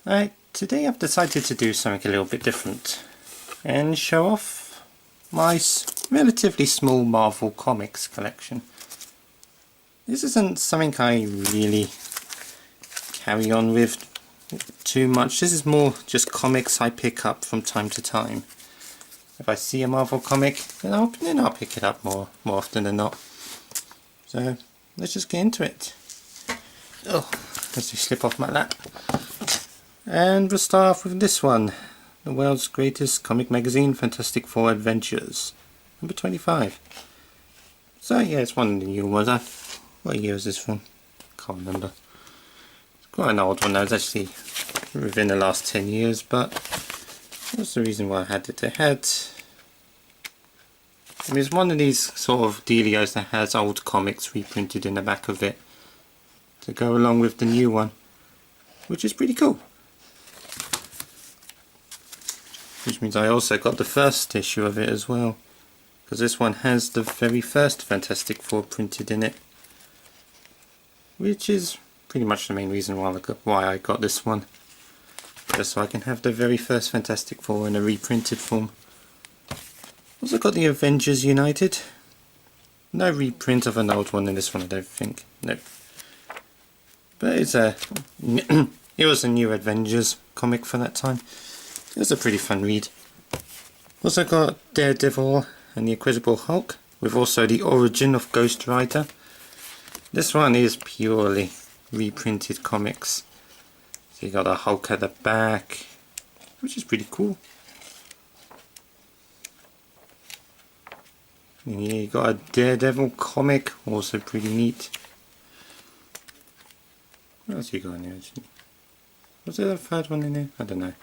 Right, today I've decided to do something a little bit different and show off my relatively small Marvel Comics collection. This isn't something I really carry on with too much. This is more just comics I pick up from time to time. If I see a Marvel comic, then I'll pick it up more often than not. So let's just get into it. Oh, let's just slip off my lap. And we'll start off with this one. The world's greatest comic magazine, Fantastic Four Adventures. Number 25. So yeah, it's one of the new ones. What year is this from? Can't remember. It's quite an old one now. It's actually within the last 10 years, but that's the reason why I had it. I mean, it's one of these sort of dealios that has old comics reprinted in the back of it to go along with the new one, which is pretty cool. Which means I also got the first issue of it as well, because this one has the very first Fantastic Four printed in it, which is pretty much the main reason why I got this one, just so I can have the very first Fantastic Four in a reprinted form. Also got the Avengers United. No reprint of an old one in this one, I don't think. Nope. But it's it was a new Avengers comic for that time. It was a pretty fun read. Also got Daredevil and the Incredible Hulk, with also the origin of Ghost Rider. This one is purely reprinted comics. So you got a Hulk at the back, which is pretty cool. And here you got a Daredevil comic, also pretty neat. What else you got in there actually? Was there a third one in there? I don't know.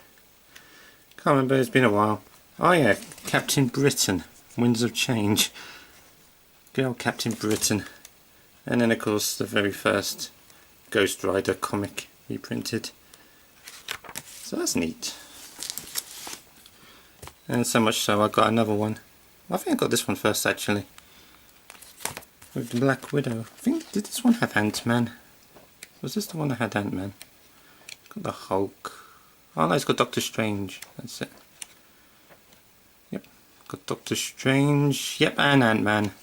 Can't remember, it's been a while. Oh yeah, Captain Britain, Winds of Change. Good old Captain Britain. And then of course the very first Ghost Rider comic reprinted. So that's neat. And so much so I got another one. I think I got this one first actually. With the Black Widow. I think, did this one have Ant-Man? Was this the one that had Ant-Man? Got the Hulk. Oh no, it's got Doctor Strange. That's it. Yep. Got Doctor Strange. Yep, and Ant-Man.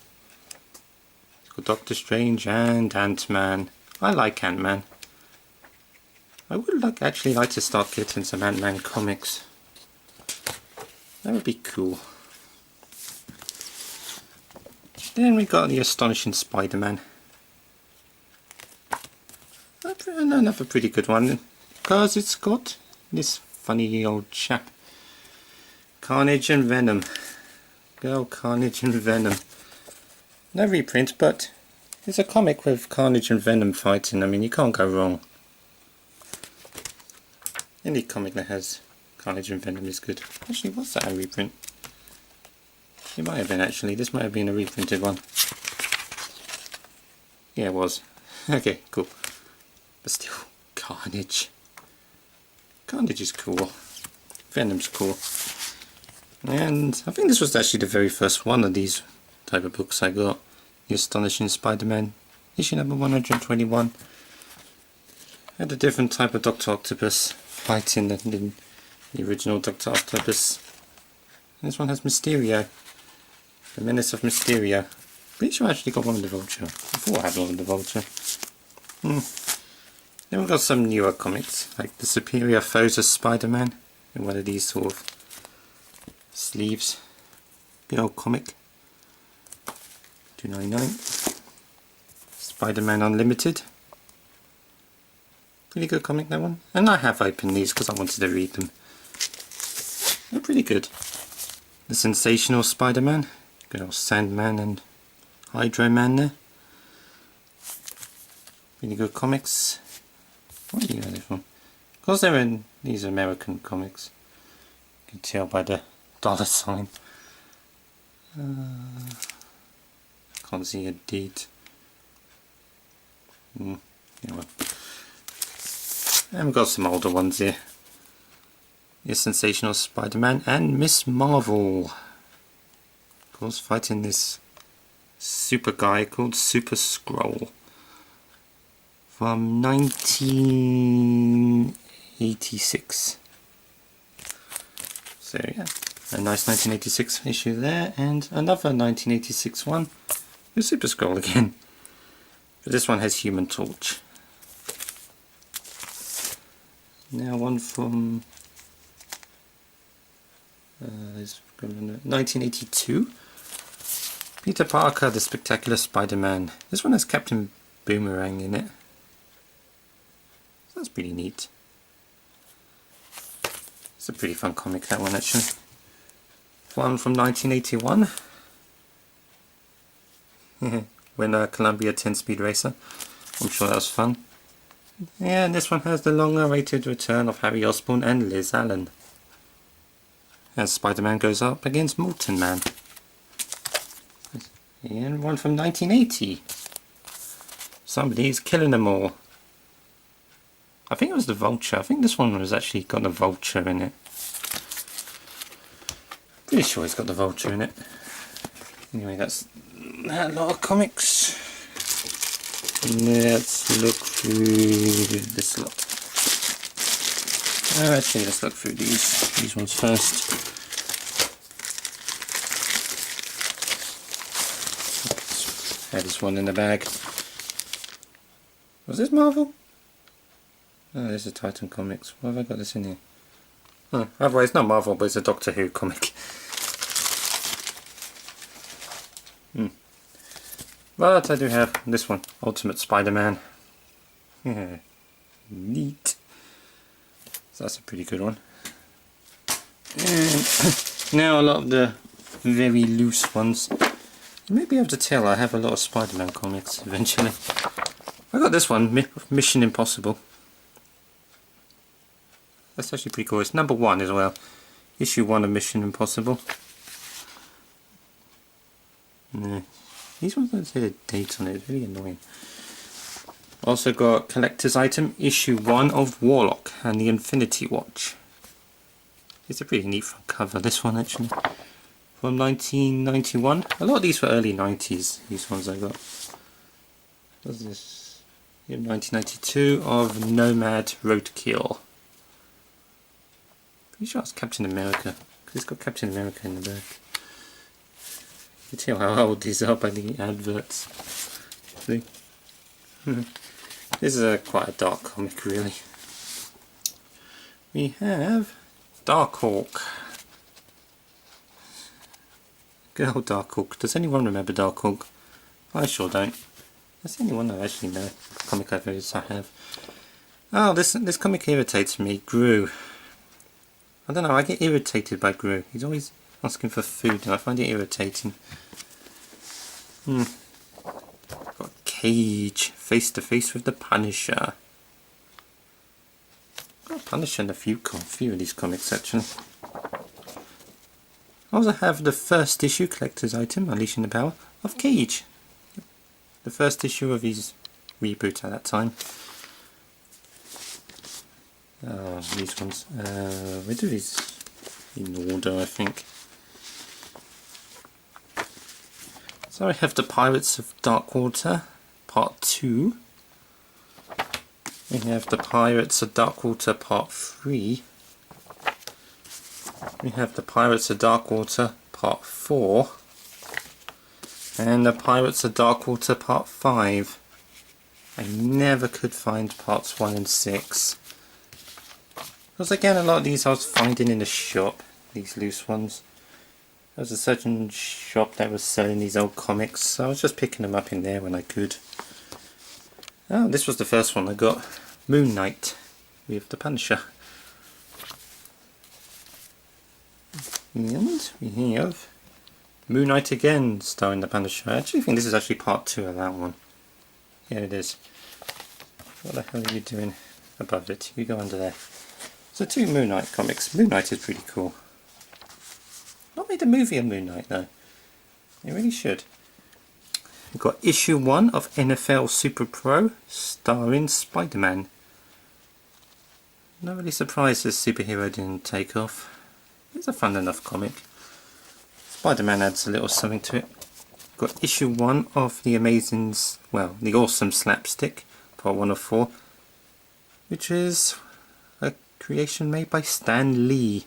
It's got Doctor Strange and Ant-Man. I like Ant-Man. I would actually like to start getting some Ant-Man comics. That would be cool. Then we got the Astonishing Spider-Man. Another pretty good one, because it's got this funny old chap, Carnage and Venom. Good old Carnage and Venom. No reprint, but it's a comic with Carnage and Venom fighting. I mean, you can't go wrong. Any comic that has Carnage and Venom is good. Actually, what's that, a reprint? It might have been actually. This might have been a reprinted one. Yeah, it was. Okay, cool. But still, Carnage. Carnage is cool. Venom's cool. And I think this was actually the very first one of these type of books I got. The Astonishing Spider-Man, issue number 121. Had a different type of Dr. Octopus fighting than the original Dr. Octopus. And this one has Mysterio. The Menace of Mysterio. Pretty sure I actually got one of the Vulture. I thought I had one of the Vulture. Then we've got some newer comics, like the Superior Foes of Spider-Man, in one of these sort of sleeves. Good old comic. $2.99. Spider-Man Unlimited. Pretty good comic, that one. And I have opened these because I wanted to read them. They're pretty good. The Sensational Spider-Man. Good old Sandman and Hydro Man there. Really good comics. What do you get this from? Of course they're in these American comics. You can tell by the dollar sign. Can't see a date. Yeah, well. And we've got some older ones here. The Sensational Spider-Man and Miss Marvel. Of course, fighting this super guy called Super Skrull. From 19 1986. So yeah, a nice 1986 issue there, and another 1986 one with Super Scroll again. But this one has Human Torch. Now one from 1982. Peter Parker, the Spectacular Spider-Man. This one has Captain Boomerang in it. That's pretty neat. It's a pretty fun comic, that one actually. One from 1981. When Columbia 10-speed racer. I'm sure that was fun. Yeah, and this one has the long-awaited return of Harry Osborn and Liz Allen, as Spider-Man goes up against Molten Man. And one from 1980. Somebody's killing them all. I think it was the Vulture. I think this one was actually got the Vulture in it. Pretty sure it's got the Vulture in it. Anyway, that's that lot of comics. Let's look through this lot. Actually, let's look through these ones first. Had this one in the bag. Was this Marvel? Oh, this is Titan Comics. Why have I got this in here? Oh, otherwise it's not Marvel, but it's a Doctor Who comic. But I do have this one, Ultimate Spider-Man. Yeah, neat. So that's a pretty good one. And now a lot of the very loose ones. You may be able to tell I have a lot of Spider-Man comics eventually. I got this one, Mission Impossible. That's actually pretty cool. It's number 1 as well. Issue 1 of Mission Impossible. No. These ones don't say the date on it, it's really annoying. Also got collector's item, issue 1 of Warlock and the Infinity Watch. It's a pretty neat front cover, this one actually. From 1991. A lot of these were early 90s, these ones I got. What's this? 1992 of Nomad Roadkill. Pretty sure it's Captain America, because it's got Captain America in the back. You can tell how old these are by the adverts. See? This is quite a dark comic, really. We have Darkhawk. Good old Darkhawk. Does anyone remember Darkhawk? I sure don't. That's the only one I actually know. Comic I have. Oh, this comic irritates me. Gru. I don't know, I get irritated by Gru. He's always asking for food and I find it irritating. Got Cage, face to face with the Punisher. Got Punisher in a few of these comics actually. I also have the first issue collector's item, Unleashing the Power, of Cage. The first issue of his reboot at that time. Oh, these ones. We do these in order, I think. So I have the Pirates of Darkwater, Part 2. We have the Pirates of Darkwater, Part 3. We have the Pirates of Darkwater, Part 4. And the Pirates of Darkwater, Part 5. I never could find Parts 1 and 6. Because again, a lot of these I was finding in the shop, these loose ones. There was a certain shop that was selling these old comics, so I was just picking them up in there when I could. Oh, this was the first one I got. Moon Knight with the Punisher. And we have Moon Knight again, starring the Punisher. I actually think this is actually part 2 of that one. Yeah, it is. What the hell are you doing above it? You go under there. So 2 Moon Knight comics. Moon Knight is pretty cool. Not made a movie of Moon Knight though. They really should. We've got issue 1 of NFL Super Pro, starring Spider-Man. Not really surprised this superhero didn't take off. It's a fun enough comic. Spider-Man adds a little something to it. We've got issue 1 of the the Awesome Slapstick, part 1 of 4, which is a creation made by Stan Lee.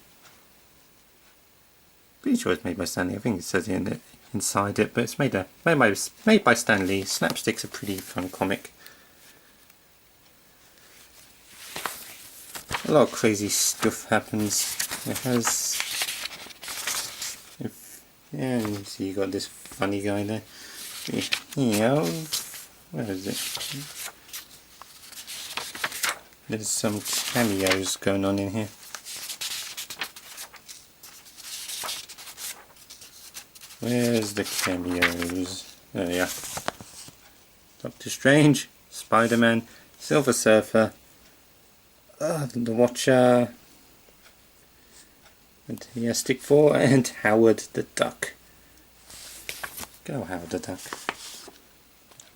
Pretty sure it's made by Stan Lee. I think it says inside it, but it's made by Stan Lee. Slapstick's a pretty fun comic. A lot of crazy stuff happens. It has, yeah, you see you got this funny guy there. Yeah, where is it? There's some cameos going on in here. Where's the cameos? There they are. Doctor Strange, Spider-Man, Silver Surfer, the Watcher, Fantastic Four, and Howard the Duck. Go Howard the Duck.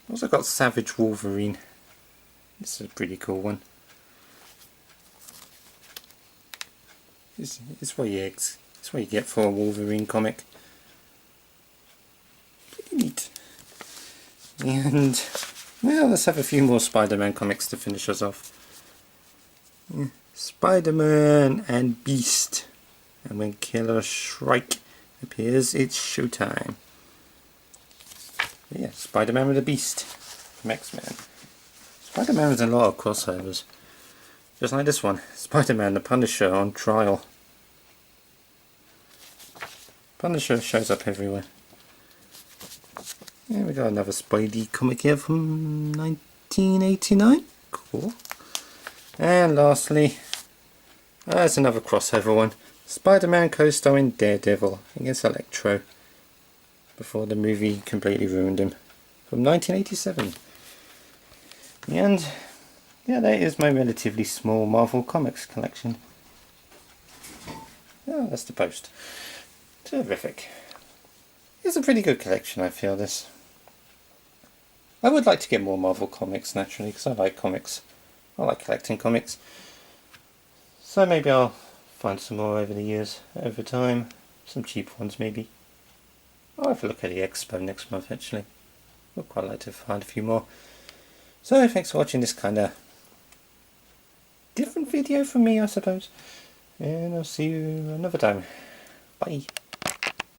Also got Savage Wolverine. This is a pretty cool one. It's what you get for a Wolverine comic. Pretty neat. And well, let's have a few more Spider-Man comics to finish us off. Spider-Man and Beast. And when Killer Shrike appears, it's showtime. Yeah, Spider-Man with a Beast from X-Men. Spider-Man has a lot of crossovers. Just like this one. Spider-Man the Punisher on trial. Punisher shows up everywhere. Yeah, we got another Spidey comic here from 1989. Cool. And lastly, there's another crossover one. Spider-Man co-starring Daredevil against Electro. Before the movie completely ruined him. From 1987. And yeah, that is my relatively small Marvel Comics collection. Oh, that's the post. Terrific. It's a pretty good collection, I feel, this. I would like to get more Marvel Comics, naturally, because I like comics. I like collecting comics. So maybe I'll find some more over the years, over time. Some cheap ones, maybe. I'll have a look at the expo next month, actually. Would quite like to find a few more. So, thanks for watching this kind of different video from me, I suppose. And I'll see you another time. Bye.